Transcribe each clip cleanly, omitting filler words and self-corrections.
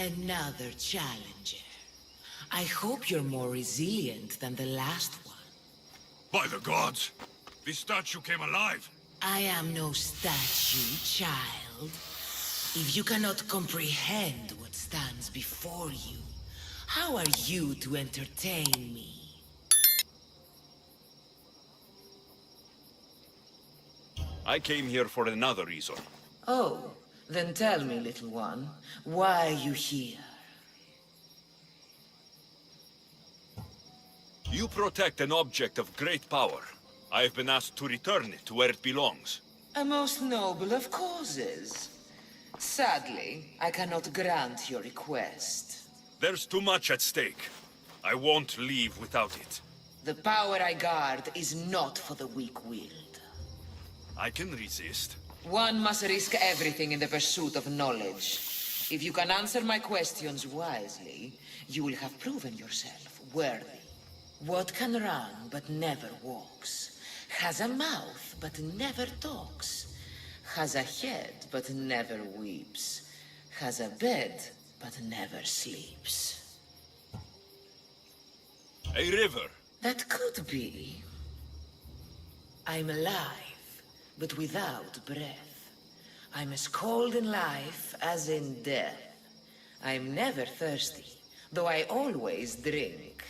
Another challenger. I hope you're more resilient than the last one. By the gods! This statue came alive! I am no statue, child. If you cannot comprehend what stands before you, how are you to entertain me? I came here for another reason. Oh, then tell me, little one, why are you here? You protect an object of great power. I have been asked to return it to where it belongs. A most noble of causes. Sadly, I cannot grant your request. There's too much at stake. I won't leave without it. The power I guard is not for the weak-willed. I can resist. One must risk everything in the pursuit of knowledge. If you can answer my questions wisely, you will have proven yourself worthy. What can run but never walks? Has a mouth but never talks? Has a head but never weeps? Has a bed but never sleeps? A river. That could be. I'm alive, but without breath. I'm as cold in life as in death. I'm never thirsty, though I always drink.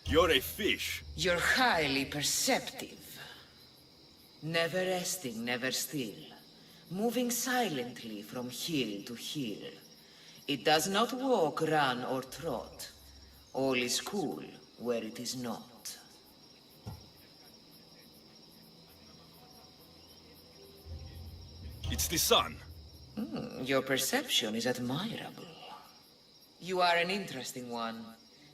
You're a fish. You're highly perceptive. Never resting, never still. Moving silently from hill to hill. It does not walk, run, or trot. All is cool where it is not. It's the sun. Your perception is admirable. You are an interesting one.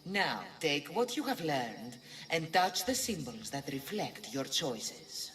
Now, take what you have learned and touch the symbols that reflect your choices.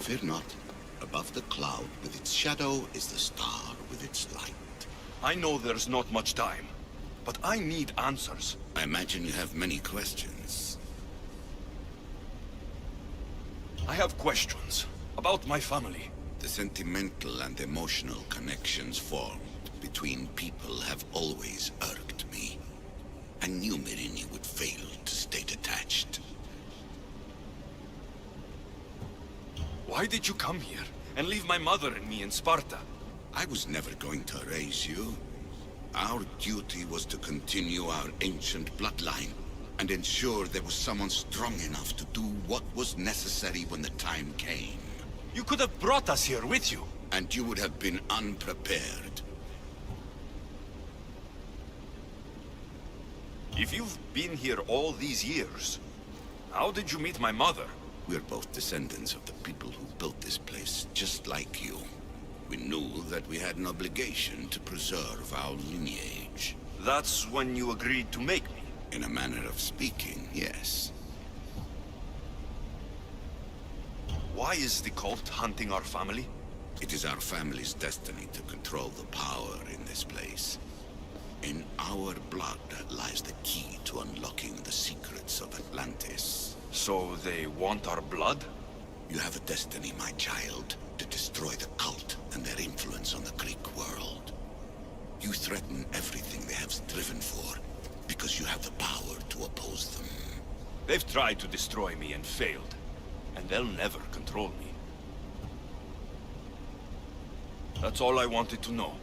Fear not. Above the cloud with its shadow is the star with its light. I know there's not much time, but I need answers. I imagine you have many questions. I have questions about my family. The sentimental and emotional connections formed between people have always irked me. I knew Myrini would fail to stay detached. Why did you come here and leave my mother and me in Sparta? I was never going to erase you. Our duty was to continue our ancient bloodline and ensure there was someone strong enough to do what was necessary when the time came. You could have brought us here with you. And you would have been unprepared. If you've been here all these years, how did you meet my mother? We're both descendants of the people who built this place, just like you. We knew that we had an obligation to preserve our lineage. That's when you agreed to make me. In a manner of speaking, yes. Why is the cult hunting our family? It is our family's destiny to control the power in this place. In our blood lies the key to unlocking the secrets of Atlantis. So they want our blood? You have a destiny, my child, to destroy the cult and their influence on the Greek world. You threaten everything they have striven for, because you have the power to oppose them. They've tried to destroy me and failed, and they'll never control me. That's all I wanted to know.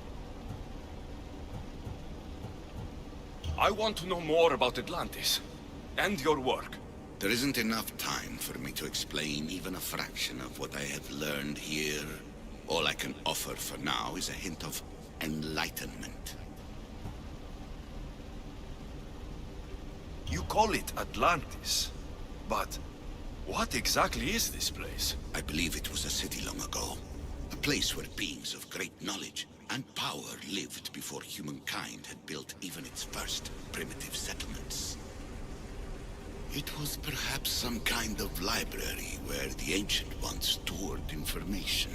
I want to know more about Atlantis, and your work. There isn't enough time for me to explain even a fraction of what I have learned here. All I can offer for now is a hint of enlightenment. You call it Atlantis, but what exactly is this place? I believe it was a city long ago. A place where beings of great knowledge and power lived before humankind had built even its first primitive settlements. It was perhaps some kind of library where the Ancient Ones stored information.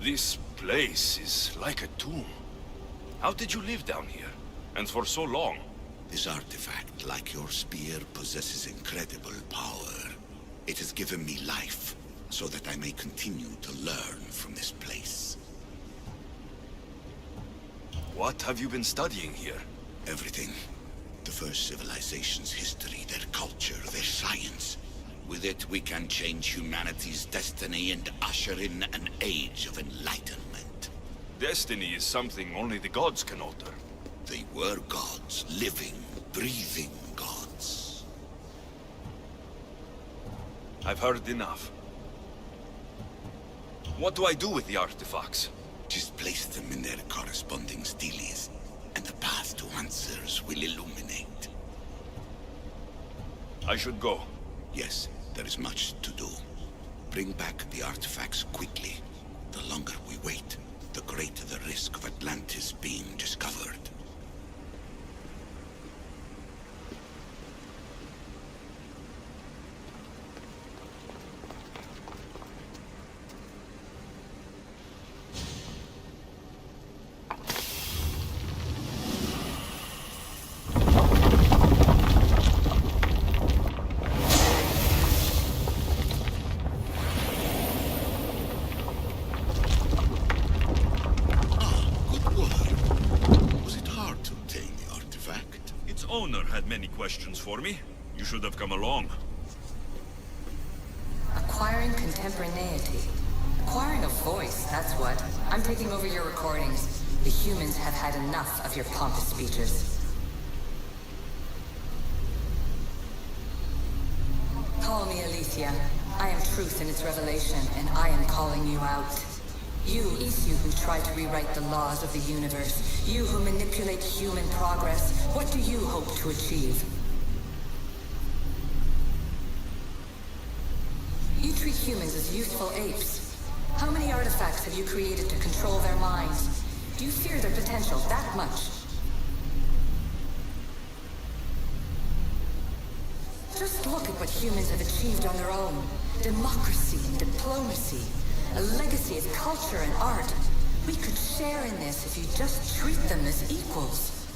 This place is like a tomb. How did you live down here? And for so long? This artifact, like your spear, possesses incredible power. It has given me life, so that I may continue to learn from this place. What have you been studying here? Everything. The first civilization's history, their culture, their science. With it, we can change humanity's destiny and usher in an age of enlightenment. Destiny is something only the gods can alter. They were gods, living, breathing gods. I've heard enough. What do I do with the artifacts? Just place them in their corresponding steles, and the path to answers will illuminate. I should go. Yes, there is much to do. Bring back the artifacts quickly. The longer we wait, the greater the risk of Atlantis being discovered. Owner had many questions for me. You should have come along. Acquiring contemporaneity. Acquiring a voice, that's what. I'm taking over your recordings. The humans have had enough of your pompous speeches. Call me Aletheia. I am truth in its revelation, and I am calling you out. You who try to rewrite the laws of the universe. You who manipulate human progress. What do you hope to achieve? You treat humans as useful apes. How many artifacts have you created to control their minds? Do you fear their potential that much? Just look at what humans have achieved on their own. Democracy and diplomacy. A legacy of culture and art. We could share in this if you just treat them as equals.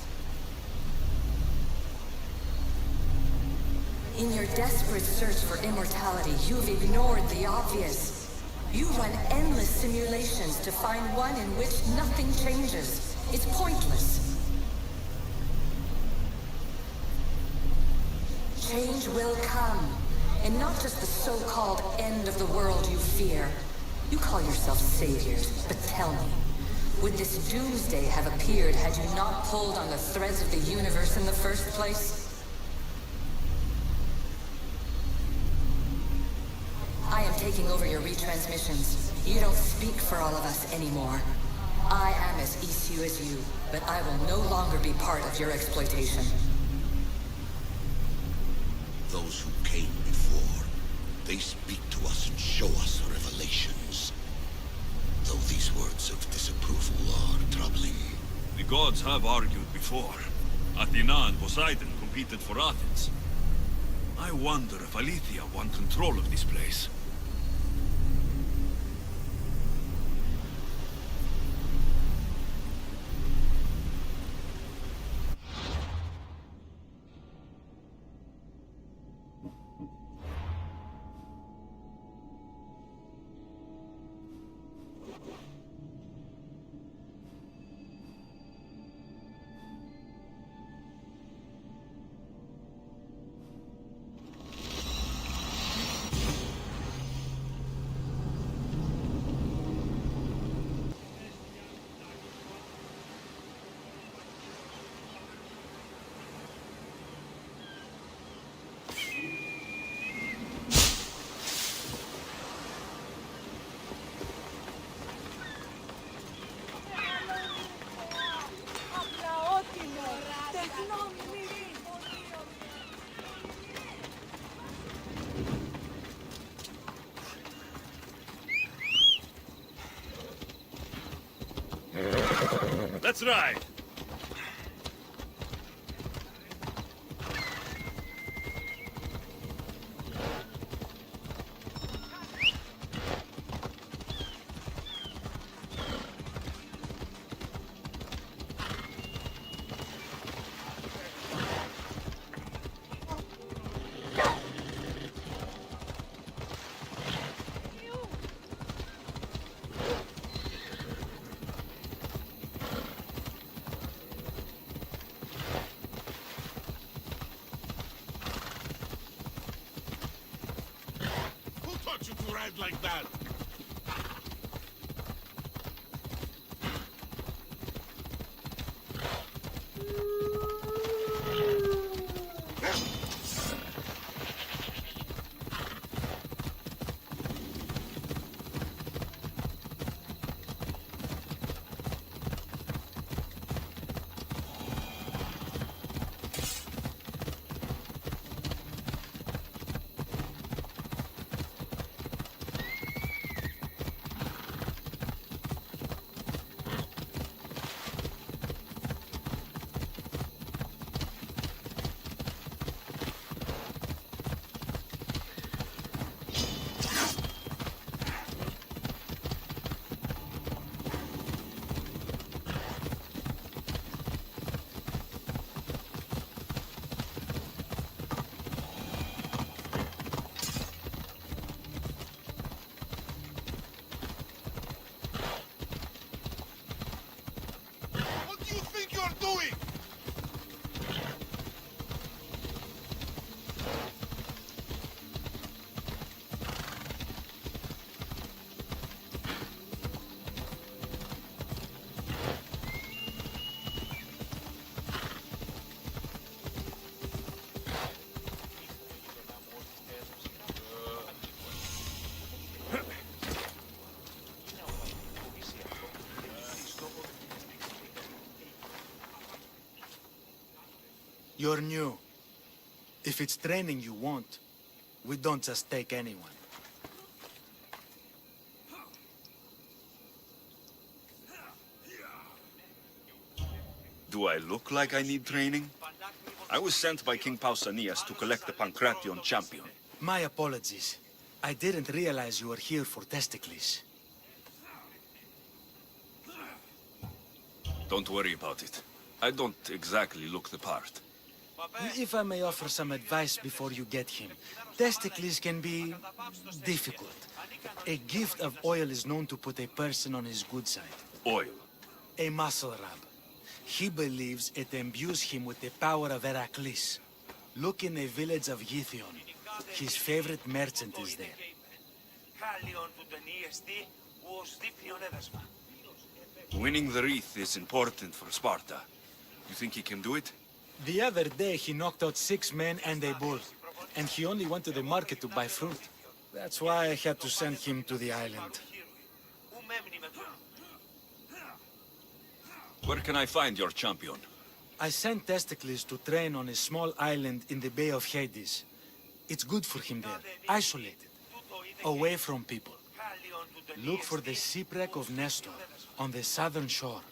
In your desperate search for immortality, you've ignored the obvious. You run endless simulations to find one in which nothing changes. It's pointless. Change will come, and not just the so-called end of the world you fear. You call yourself saviors, but tell me, would this doomsday have appeared had you not pulled on the threads of the universe in the first place? I am taking over your retransmissions. You don't speak for all of us anymore. I am as Isu as you, but I will no longer be part of your exploitation. Those who came before, they speak to us and show us revelations. Though these words of disapproval are troubling. The gods have argued before. Athena and Poseidon competed for Athens. I wonder if Aletheia won control of this place. Let's ride! You to ride like that. You're new. If it's training you want, we don't just take anyone. Do I look like I need training? I was sent by King Pausanias to collect the Pancration champion. My apologies. I didn't realize you were here for Testicles. Don't worry about it. I don't exactly look the part. If I may offer some advice before you get him, Testicles can be difficult. A gift of oil is known to put a person on his good side. Oil. A muscle rub. He believes it imbues him with the power of Heracles. Look in the village of Githion. His favorite merchant is there. Winning the wreath is important for Sparta. You think he can do it? The other day he knocked out 6 men and a bull. And he only went to the market to buy fruit. That's why I had to send him to the island. Where can I find your champion? I sent Testicles to train on a small island in the Bay of Hades. It's good for him there, isolated, away from people. Look for the shipwreck of Nestor on the southern shore.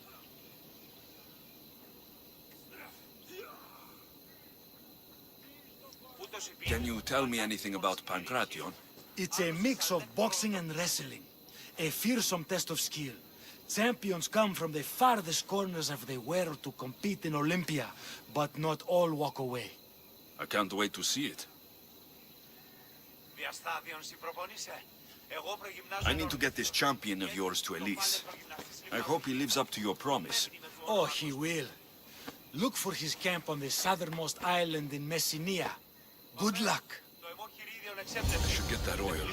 Can you tell me anything about Pancration? It's a mix of boxing and wrestling. A fearsome test of skill. Champions come from the farthest corners of the world to compete in Olympia, but not all walk away. I can't wait to see it. I need to get this champion of yours to Elise. I hope he lives up to your promise. Oh, he will. Look for his camp on the southernmost island in Messenia. Good luck. I should get that oil.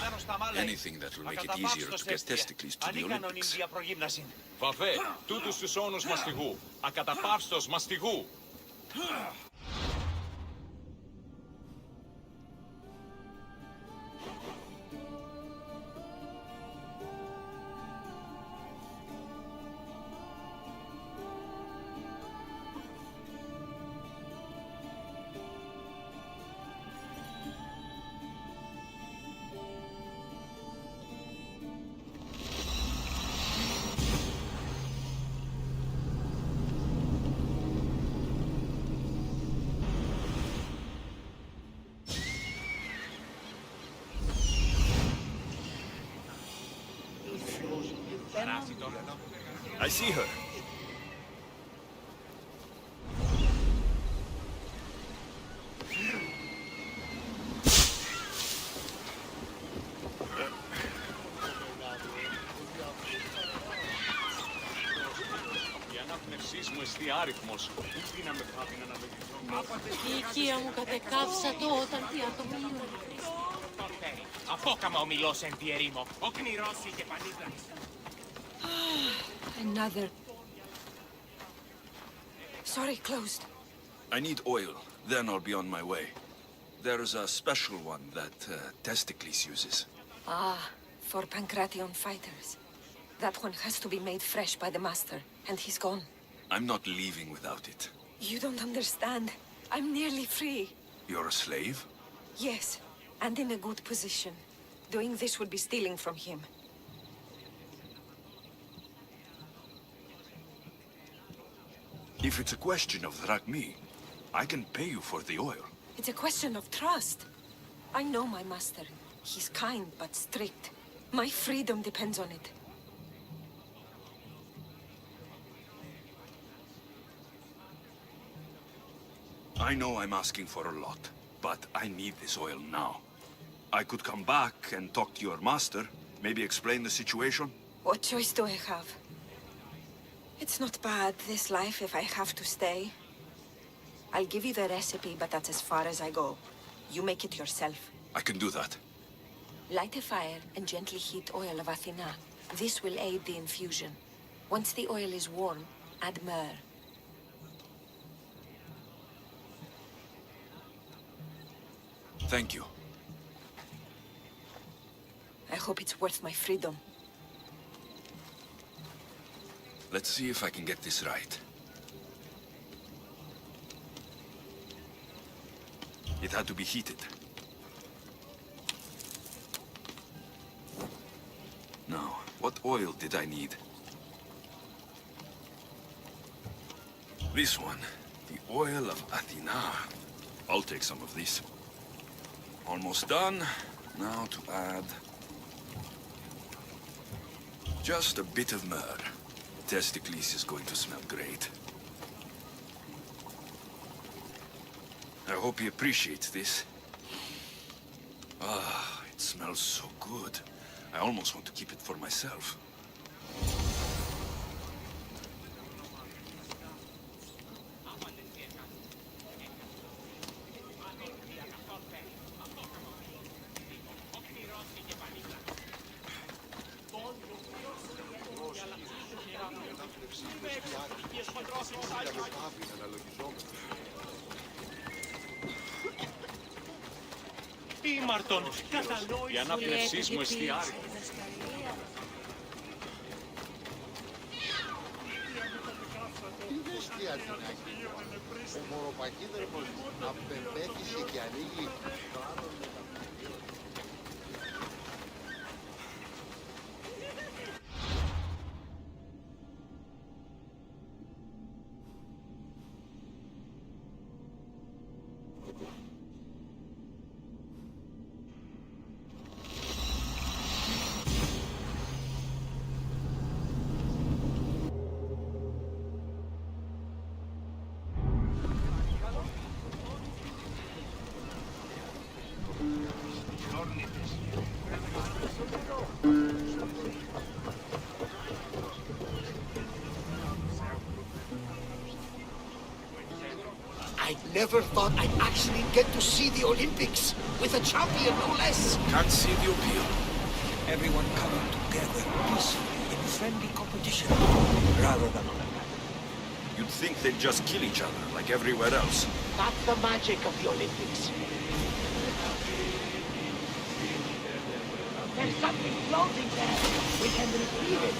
Anything that will make it easier to get Testicles to the Olympics. Βαβέ, τούτους τους όνους μαστιγού, ακαταπαύστος μαστιγού. I see her. Η ανάπνευσής μου εστί άριθμος. Ούτε να με πάθει να αναλογηθώ. Η οικία μου κατεκάθισα το όταν τι ατομίου. Απόκαμα ο μιλός εν τη ερήμο. Ο κνηρός είχε πανίδρας. Another. Sorry, closed. I need oil. Then I'll be on my way. There's a special one that Testicles uses. Ah, for Pancration fighters. That one has to be made fresh by the master, and he's gone. I'm not leaving without it. You don't understand. I'm nearly free. You're a slave? Yes, and in a good position. Doing this would be stealing from him. If it's a question of drachmi, I can pay you for the oil. It's a question of trust. I know my master. He's kind but strict. My freedom depends on it. I know I'm asking for a lot, but I need this oil now. I could come back and talk to your master, maybe explain the situation. What choice do I have? It's not bad, this life, if I have to stay. I'll give you the recipe, but that's as far as I go. You make it yourself. I can do that. Light a fire and gently heat oil of Athena. This will aid the infusion. Once the oil is warm, add myrrh. Thank you. I hope it's worth my freedom. Let's see if I can get this right. It had to be heated. Now, what oil did I need? This one. The oil of Athena. I'll take some of this. Almost done. Now to add... just a bit of myrrh. Testicles is going to smell great. I hope he appreciates this. Ah, it smells so good. I almost want to keep it for myself. Ήμαρτον, η ανάπνευσής μου εστιάρει. Τι βέστει Αθηνάκη, ο μωροπαχύδρομος απεμπέθησε και ανοίγει το άλλο μεταπληκτήριο. I never thought I'd actually get to see the Olympics with a champion, no less. Can't see the appeal. Everyone coming together peacefully in friendly competition, rather than on a map. You'd think they'd just kill each other, like everywhere else. That's the magic of the Olympics. There's something floating there. We can retrieve it.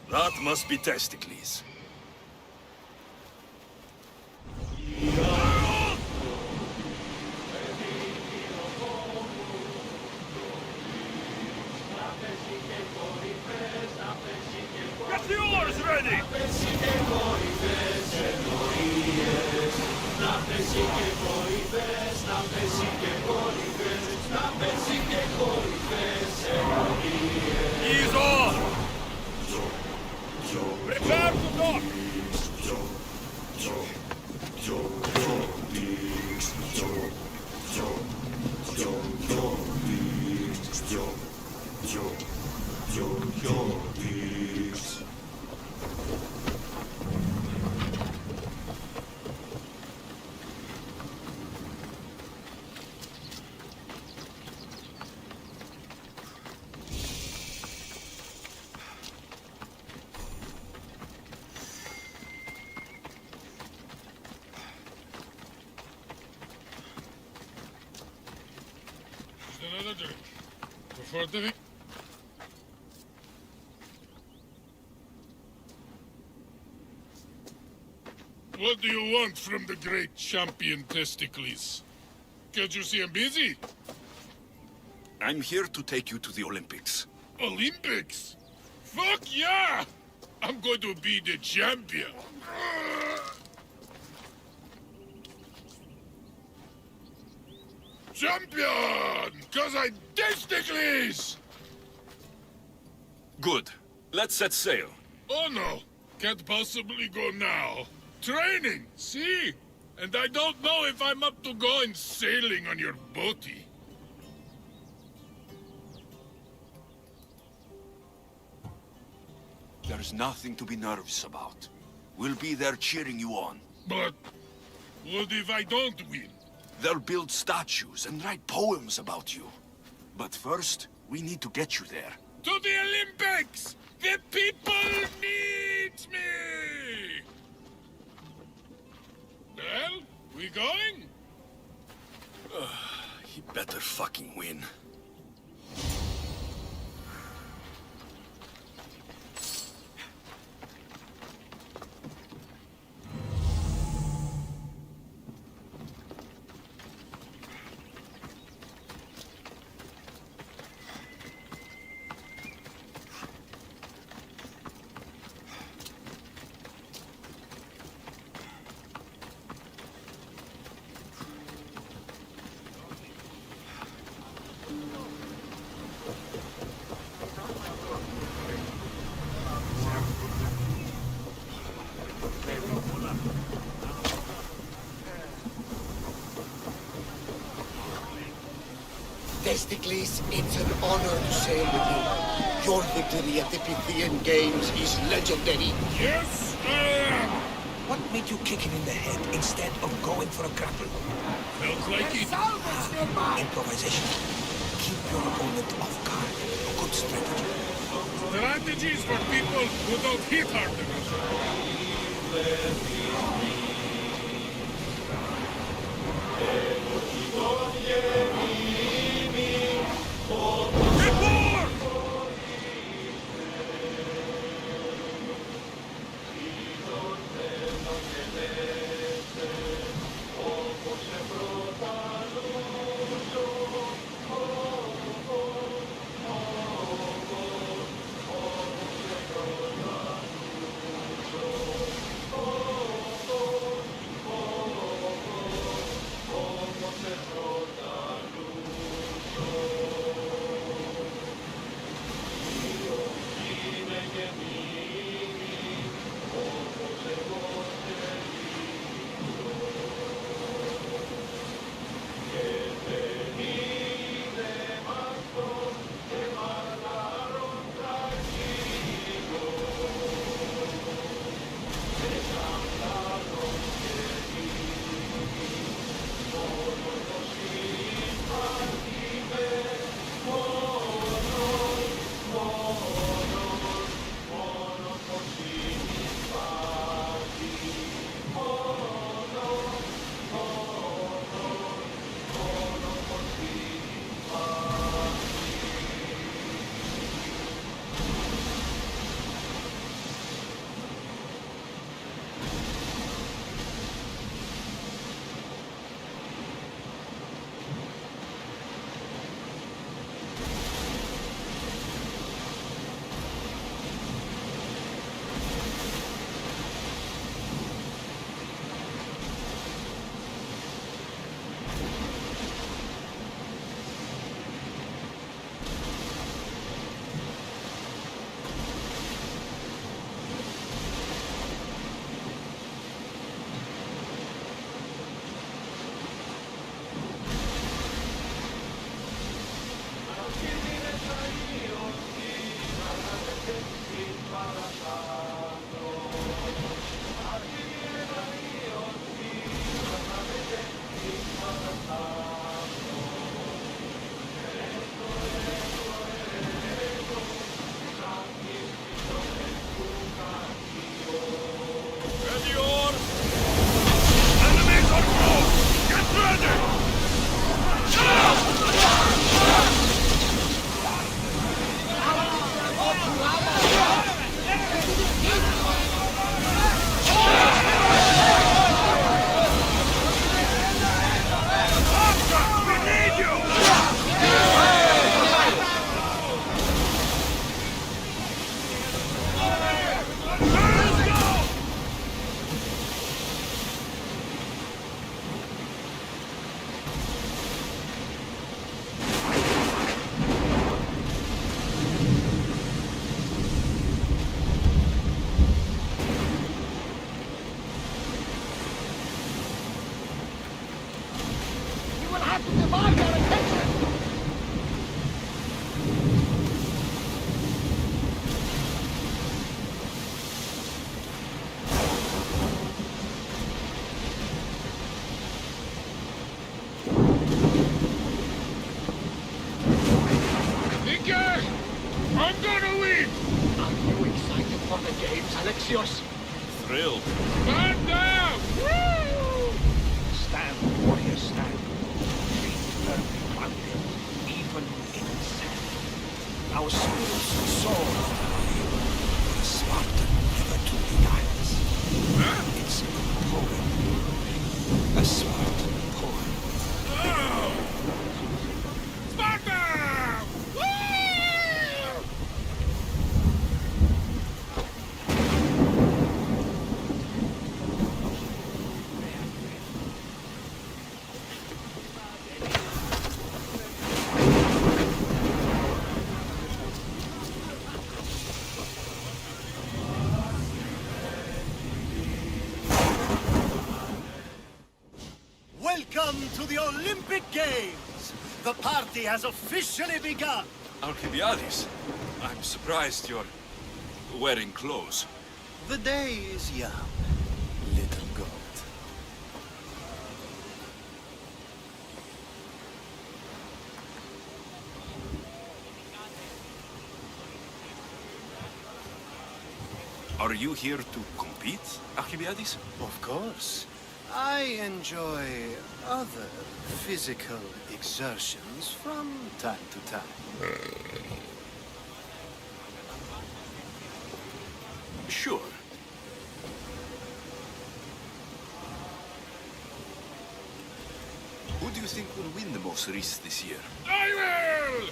That must be Testicles. Get the oars ready! Ease on! Prepare to dock! Another drink. Before the... What do you want from the great champion Testicles? Can't you see I'm busy? I'm here to take you to the Olympics. Olympics? Fuck yeah! I'm going to be the champion. Champion! Cause I'm Testicles! Good. Let's set sail. Oh no, can't possibly go now. Training, see? And I don't know if I'm up to going sailing on your boaty. There's nothing to be nervous about. We'll be there cheering you on. But what if I don't win? They'll build statues and write poems about you. But first, we need to get you there. To the Olympics! The people need me! Well, we going? He better fucking win. Testicles, it's an honor to sail with you. Your victory at the Pythian Games is legendary. Yes, I am! What made you kick him in the head instead of going for a grapple? Felt like it. Improvisation. Keep your opponent off guard. A good strategy. Strategies for people who don't hit hard enough. command your attention! Nikke! I'm gonna win! Are you excited for the games, Alexios? Thrilled. Stand down! Woo! Stand, warrior, stand. Feet firmly planted, even in sand. Our spirits soar high. The Spartan never truly dies. It's a poem. A Spartan poem. Sparta! Woo! Welcome to the Olympic Games! The party has officially begun! Alcibiades, I'm surprised you're wearing clothes. The day is young, little goat. Are you here to compete, Alcibiades? Of course. I enjoy other physical exertions from time to time. Sure. Who do you think will win the most race this year? I will!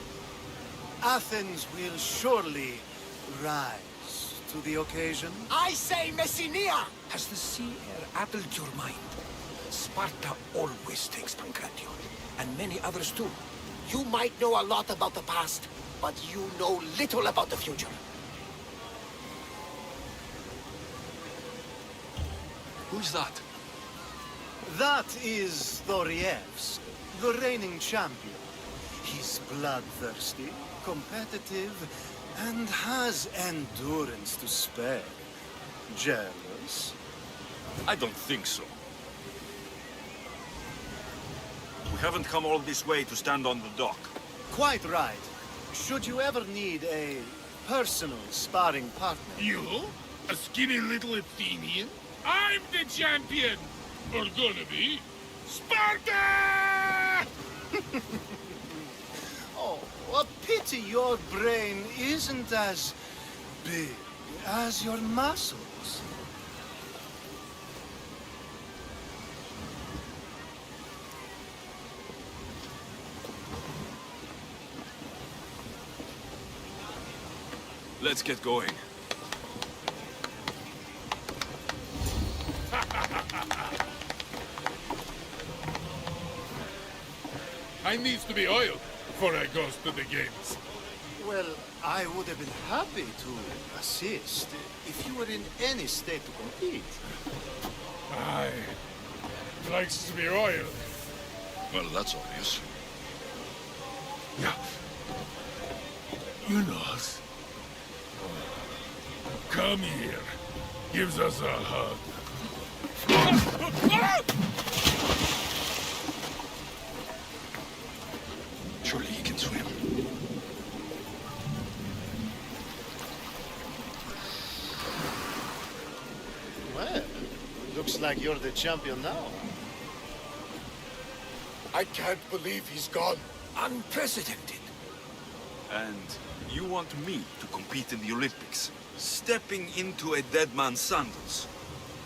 Athens will surely rise to the occasion. I say Messinia! Has the sea air addled your mind? Sparta always takes Pancration, and many others too. You might know a lot about the past, but you know little about the future. Who's that? That is Thoriev's, the reigning champion. He's bloodthirsty, competitive, and has endurance to spare. Jealous? I don't think so. We haven't come all this way to stand on the dock. Quite right. Should you ever need a personal sparring partner... You? A skinny little Athenian? I'm the champion! Or gonna be. Sparta! Oh, a pity your brain isn't as big as your muscles. Let's get going. I needs to be oiled before I goes to the games. Well, I would have been happy to assist if you were in any state to compete. Aye. Likes to be oiled. Well, that's obvious. Yeah. You know us. Come here. Gives us a hug. Surely he can swim. Well, looks like you're the champion now. I can't believe he's gone. Unprecedented. And you want me to compete in the Olympics? Stepping into a dead man's sandals.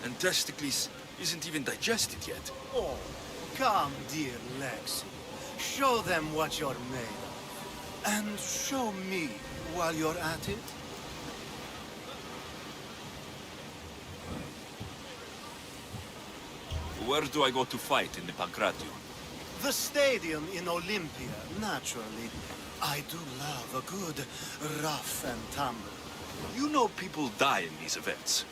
And Testicles isn't even digested yet. Oh, come, dear Lexi. Show them what you're made of. And show me while you're at it. Where do I go to fight in the Pancration? The stadium in Olympia, naturally. I do love a good rough and tumble. You know people die in these events.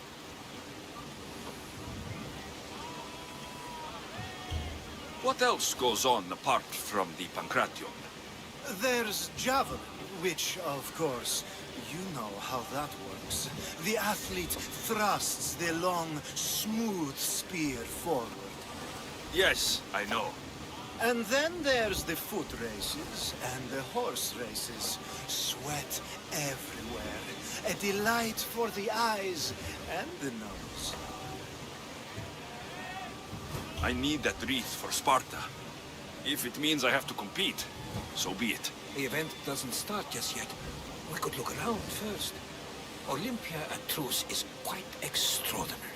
What else goes on apart from the Pancration? There's javelin, which, of course, you know how that works. The athlete thrusts the long, smooth spear forward. Yes, I know. And then there's the foot races and the horse races. Sweat everywhere. A delight for the eyes and the nose. I need that wreath for Sparta. If it means I have to compete, so be it. The event doesn't start just yet. We could look around first. Olympia at truce is quite extraordinary.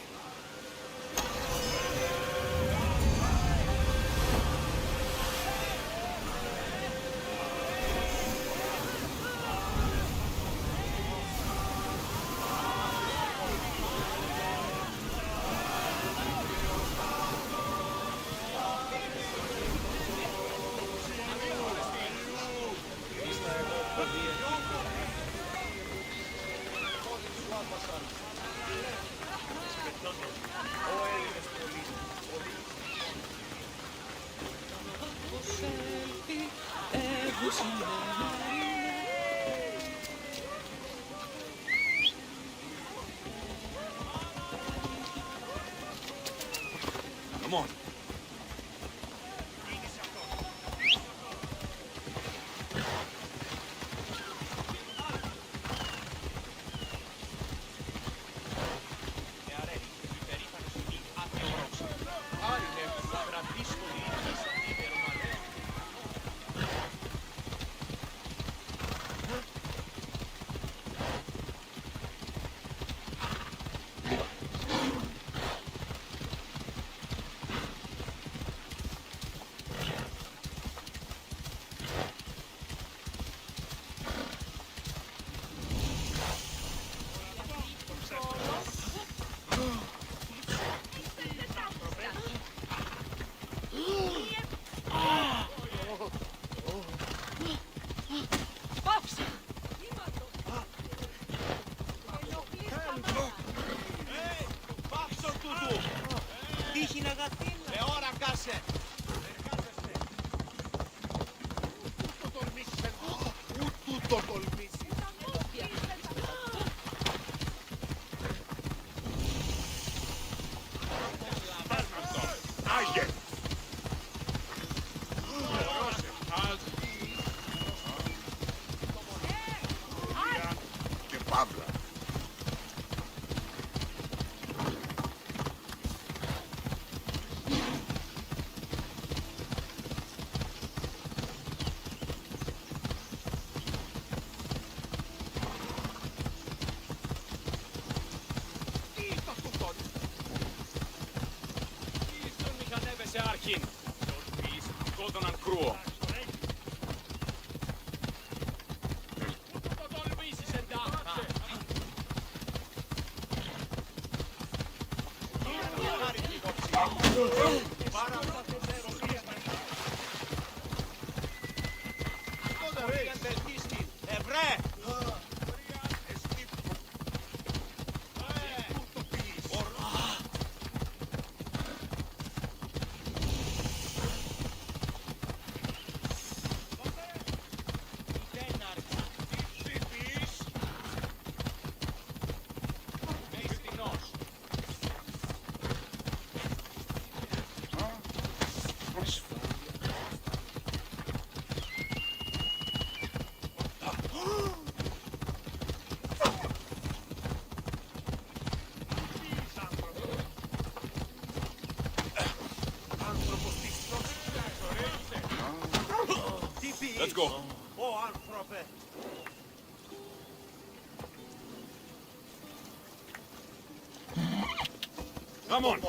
Come on. Let's go. Come on.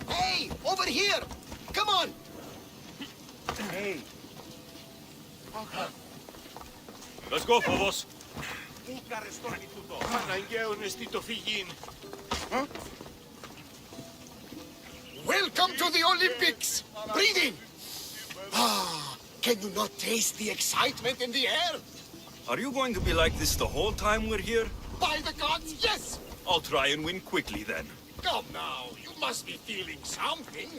Hey, over here! Come on! Hey. Let's go, Phobos. Welcome to the Olympics! Breathe in! Ah, can you not taste the excitement in the air? Are you going to be like this the whole time we're here? By the gods, yes! I'll try and win quickly then. Come now, you must be feeling something.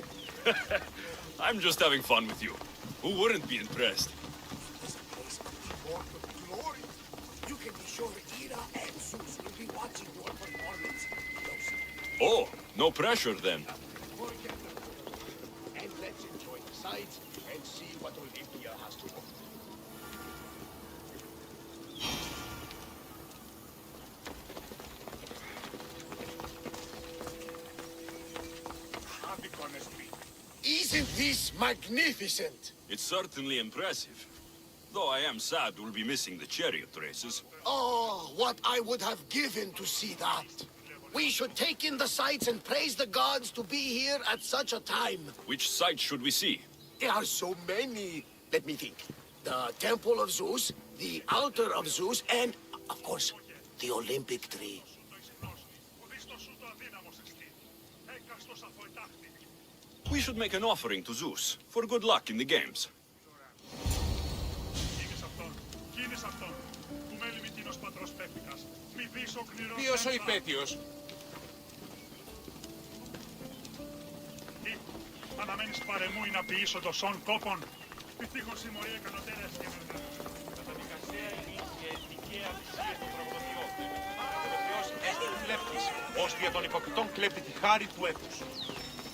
I'm just having fun with you. Who wouldn't be impressed? This place of immortal glory. You can be sure Ira and Zeus will be watching your performance closely. Oh, no pressure then. And let's enjoy the sights and see what Olympia has to offer. Isn't this magnificent? It's certainly impressive. Though I am sad we'll be missing the chariot races. Oh, what I would have given to see that. We should take in the sights and praise the gods to be here at such a time. Which sight should we see? There are so many. Let me think. The Temple of Zeus, the Altar of Zeus, and, of course, the Olympic tree. We should make an offering to Zeus, for good luck in the games. Ποιος ο υπέτειος? Αναμένεις παρεμού ή να ποιήσω το σον κόπον. Πυθύχων συμμορία ικανοτέρας και μερδά. Καταδικασία είναι και δικαία θυσία του τραγωδιό. Ο Θεός έστει κλέπτης, ως δια των υποκριτών κλέπτει τη χάρη του έθους.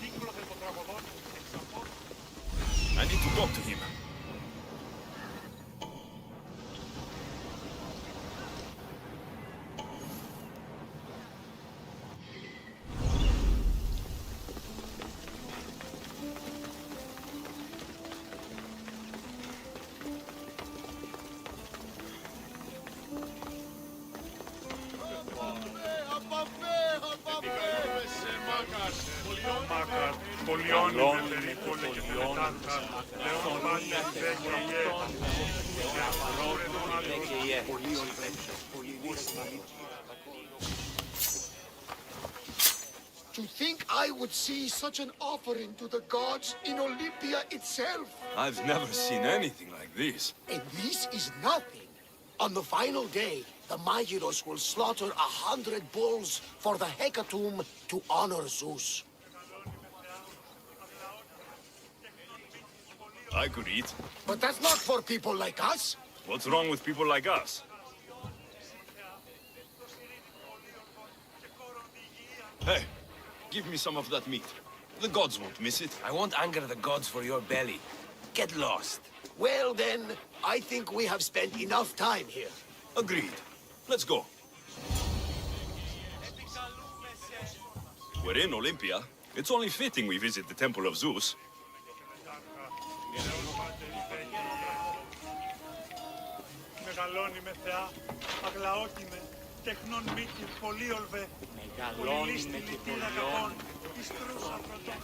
Κύκλωθε το τραγωδόν εξ απόρου. I need to talk to him. To think I would see such an offering to the gods in Olympia itself. I've never seen anything like this. And this is nothing. On the final day, the Magiros will slaughter 100 bulls for the hecatomb to honor Zeus. I could eat. But that's not for people like us. What's wrong with people like us? Hey, give me some of that meat. The gods won't miss it. I won't anger the gods for your belly. Get lost. Well then, I think we have spent enough time here. Agreed. Let's go. We're in Olympia. It's only fitting we visit the Temple of Zeus. Μεγαλώνει με θεά, αγλαότη με, τεχνών μήκη, πολύολβε, πολυλίστη λυτήρα κακών, ιστρούσα πρωτών.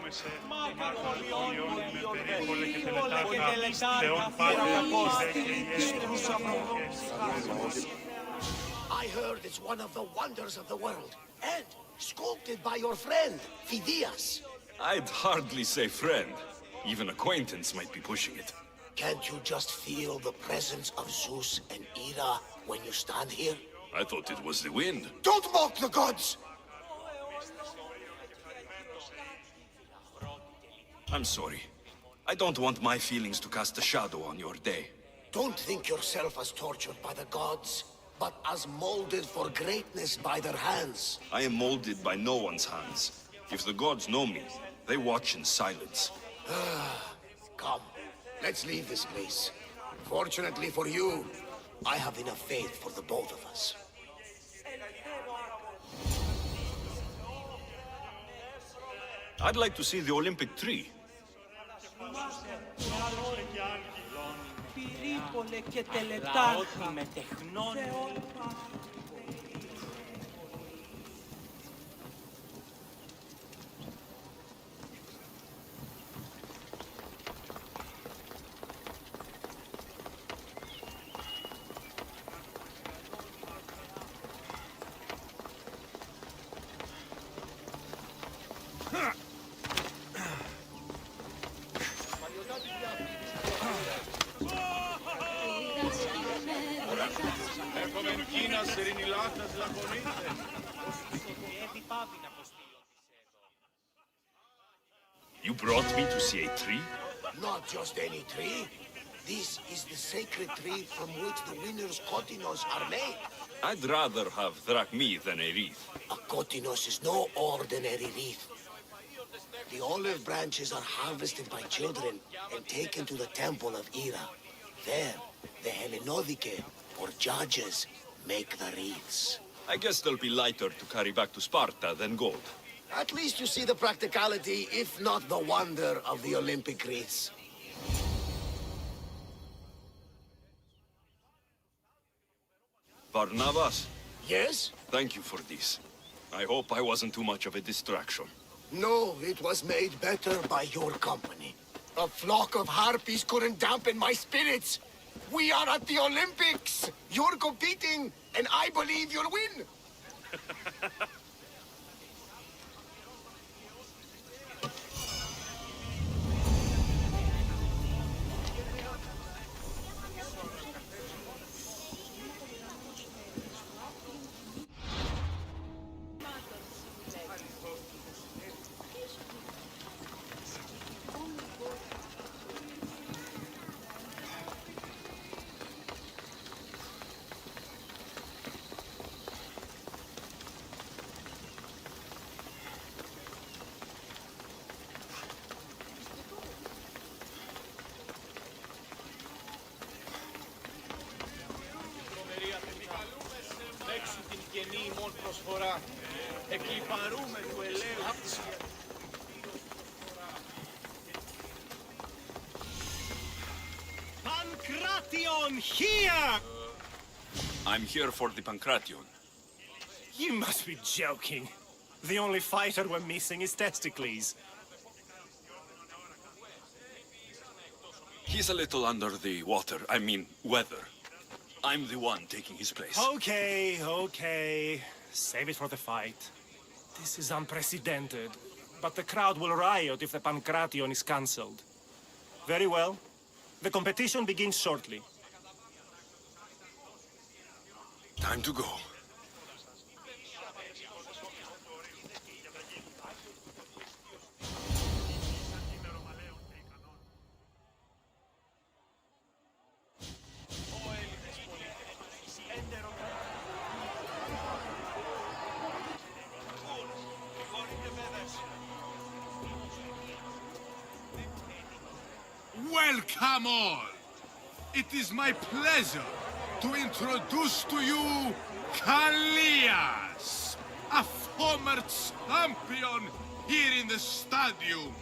I heard it's one of the wonders of the world, and sculpted by your friend, Phidias. I'd hardly say friend. Even acquaintance might be pushing it. Can't you just feel the presence of Zeus and Hera when you stand here? I thought it was the wind. Don't mock the gods! I'm sorry. I don't want my feelings to cast a shadow on your day. Don't think yourself as tortured by the gods, but as molded for greatness by their hands. I am molded by no one's hands. If the gods know me, they watch in silence. Come, let's leave this place. Fortunately for you, I have enough faith for the both of us. I'd like to see the Olympic tree. Πυρίπολε και τελετάρχη με τεχνών. You brought me to see a tree? Not just any tree. This is the sacred tree from which the winner's kotinos are made. I'd rather have drachmi than a wreath. A kotinos is no ordinary wreath. The olive branches are harvested by children and taken to the temple of Hera. There, the Hellenodike, or judges, make the wreaths. I guess they'll be lighter to carry back to Sparta than gold. At least you see the practicality, if not the wonder, of the Olympic wreaths. Barnabas? Yes? Thank you for this. I hope I wasn't too much of a distraction. No, it was made better by your company. A flock of harpies couldn't dampen my spirits. We are at the Olympics! You're competing, and I believe you'll win! προσφορά. Εκλιπαρούμε του ελέου. Pancration, here! I'm here for the Pancration. You must be joking. The only fighter we're missing is Testicles. He's a little under the water, I mean, weather. I'm the one taking his place. Okay, okay. Save it for the fight. This is unprecedented, but the crowd will riot if the Pancration is cancelled. Very well. The competition begins shortly. Time to go. Welcome all! It is my pleasure to introduce to you Callias, a former champion here in the stadium,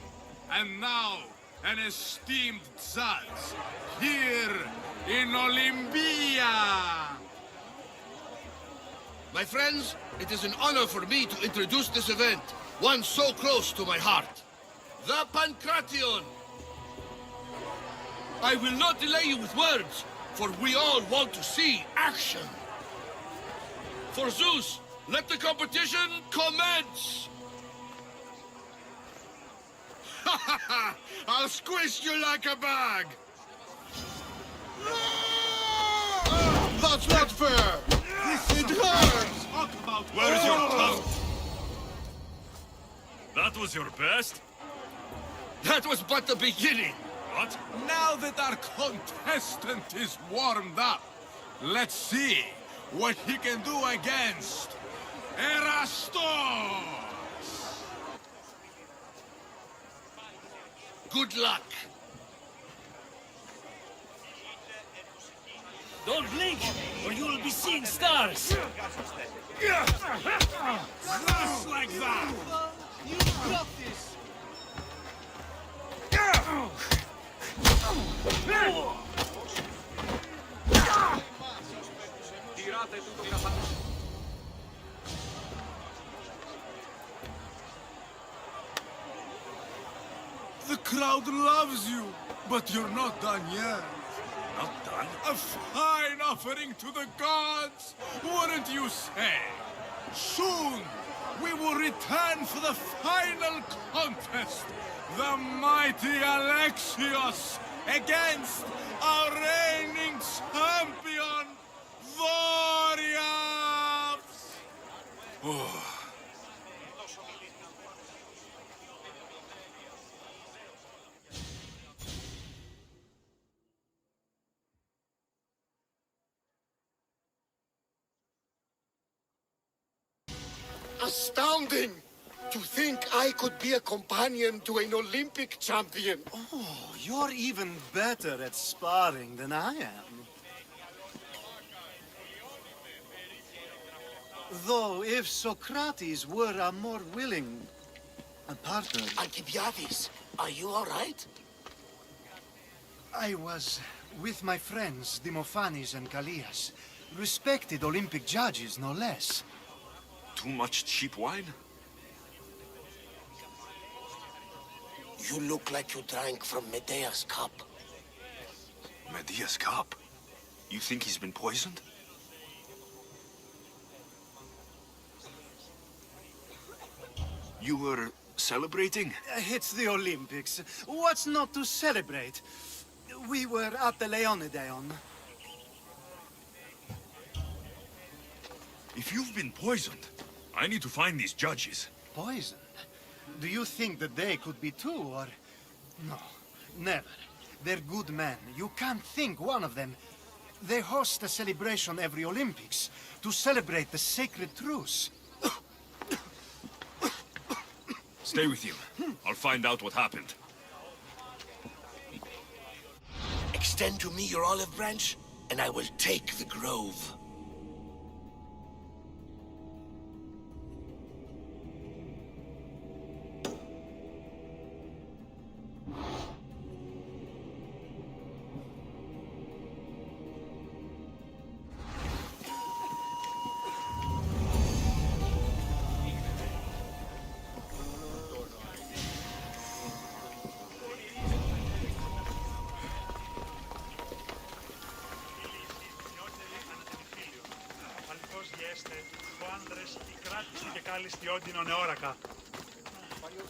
and now an esteemed judge here in Olympia. My friends, it is an honor for me to introduce this event, one so close to my heart. The Pancration! I will not delay you with words, for we all want to see action. For Zeus, let the competition commence! Ha ha ha! I'll squish you like a bag! That's not fair! It hurts! Where is your tongue? That was your best? That was but the beginning! What? Now that our contestant is warmed up, let's see what he can do against Erastos! Good luck! Don't blink, or you will be seeing stars! Just like that! You got this! The crowd loves you, but you're not done yet. Not done? A fine offering to the gods, wouldn't you say? Soon, we will return for the final contest. The mighty Alexios against our reigning champion, Warriors! Oh. Astounding! To think I could be a companion to an Olympic champion. Oh, you're even better at sparring than I am. Though, if Socrates were a more willing partner... Alcibiades, are you all right? I was with my friends, Demophanes and Callias. Respected Olympic judges, no less. Too much cheap wine? You look like you drank from Medea's cup. Medea's cup? You think he's been poisoned? You were celebrating? It's the Olympics. What's not to celebrate? We were at the Leonideon. If you've been poisoned, I need to find these judges. Poisoned? Do you think that they could be too, or... No, never. They're good men. You can't think one of them. They host a celebration every Olympics to celebrate the sacred truce. Stay with you. I'll find out what happened. Extend to me your olive branch, and I will take the grove.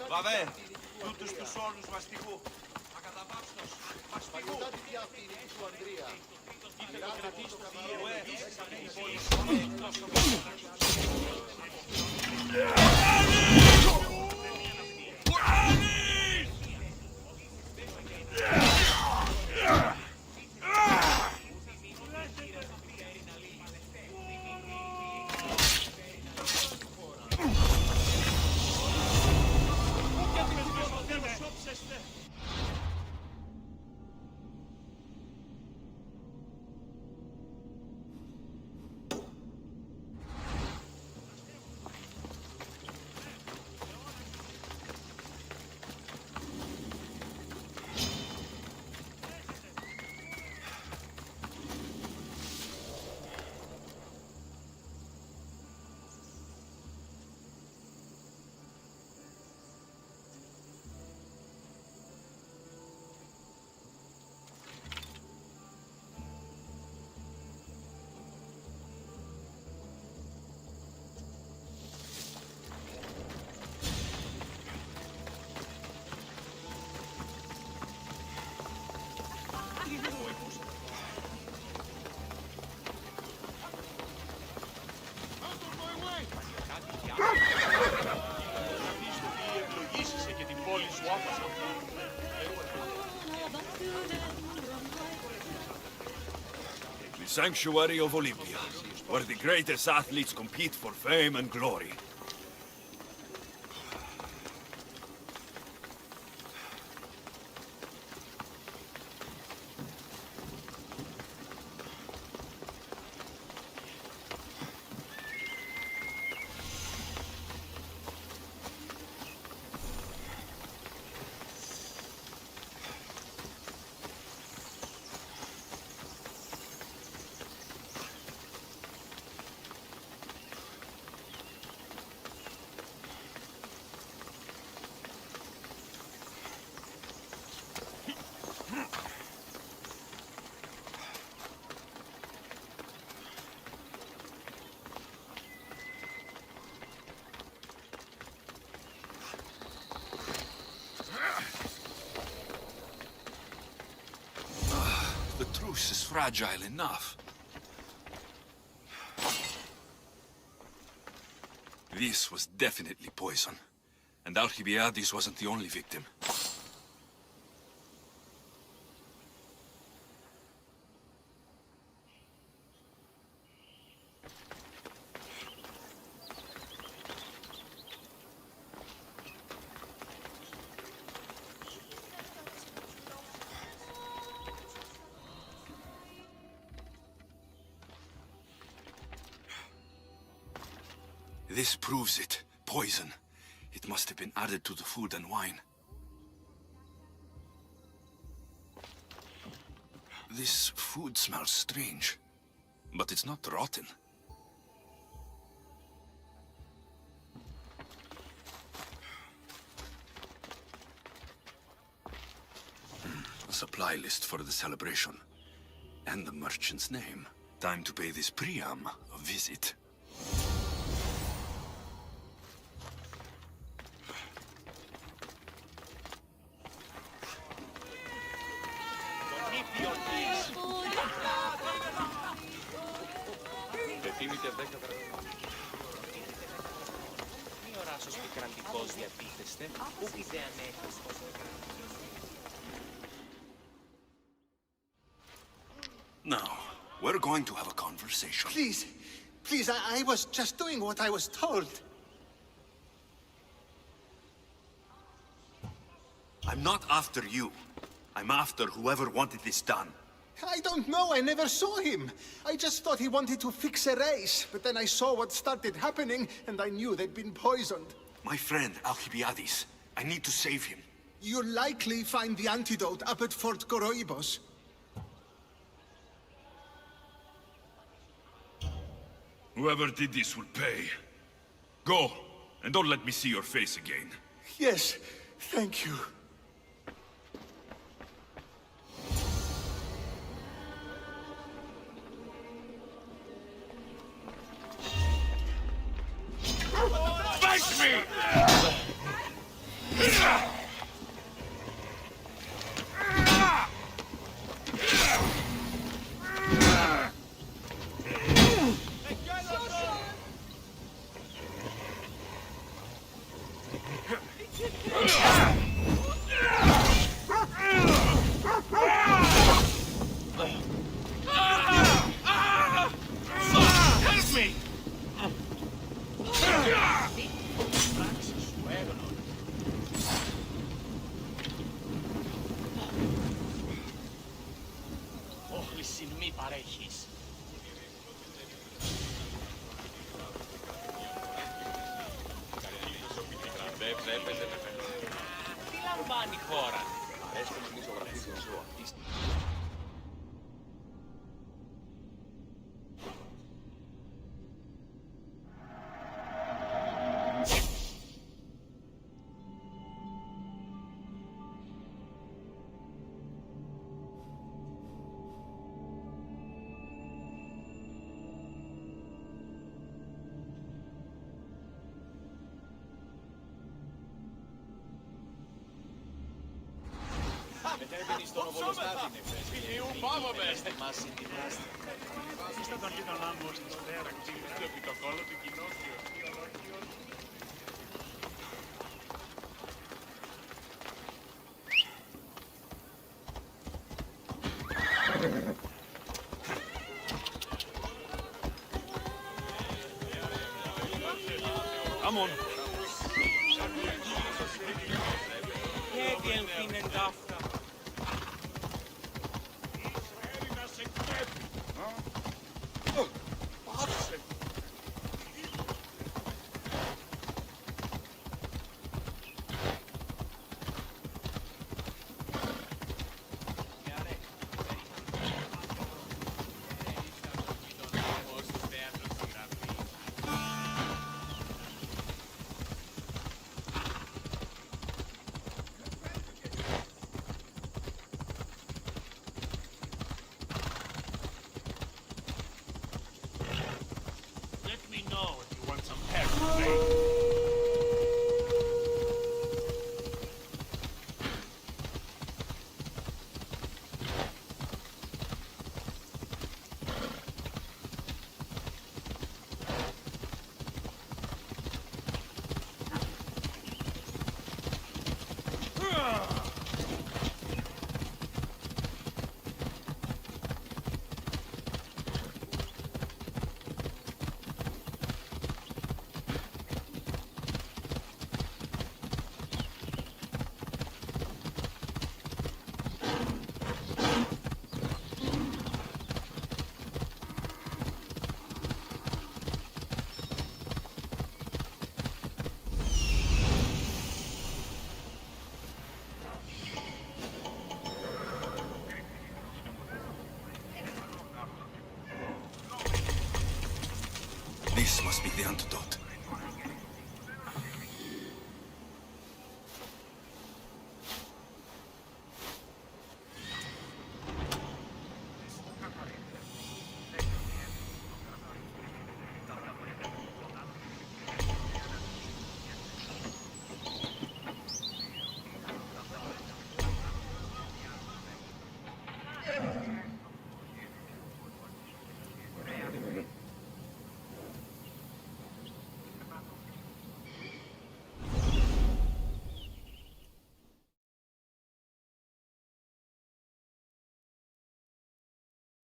Βαβέ, τούτους τους όρους βαστιγού. Ακαταπαύστος, βαστιγού. Είτε το κρατείς το διεουέ, The sanctuary of Olympia, where the greatest athletes compete for fame and glory. The truce is fragile enough. This was definitely poison. And Alcibiades wasn't the only victim. This proves it. Poison. It must have been added to the food and wine. This food smells strange, but it's not rotten. A supply list for the celebration. And the merchant's name. Time to pay this Priam a visit. Now, we're going to have a conversation. Please, please, I was just doing what I was told. I'm not after you. I'm after whoever wanted this done. I don't know, I never saw him. I just thought he wanted to fix a race, but then I saw what started happening, and I knew they'd been poisoned. My friend, Alcibiades. I need to save him. You'll likely find the antidote up at Fort Koroibos. Whoever did this will pay. Go, and don't let me see your face again. Yes, thank you. Fight me! Help me! Όχληση μη παρέχεις. Τι λαμβάνει η χώρα. Αρέσκουν οι μισογραφείς των ζώων. Μετέβαινε στον Οβολοστάθη, Φιλίου, πάγομαι! Μας συντιμάστε. Είστε τον γείτονά μου στην Στέρα. Το πιτοκόλλο του κοινόκιο. Come on. Και διελθύνεν ταύτα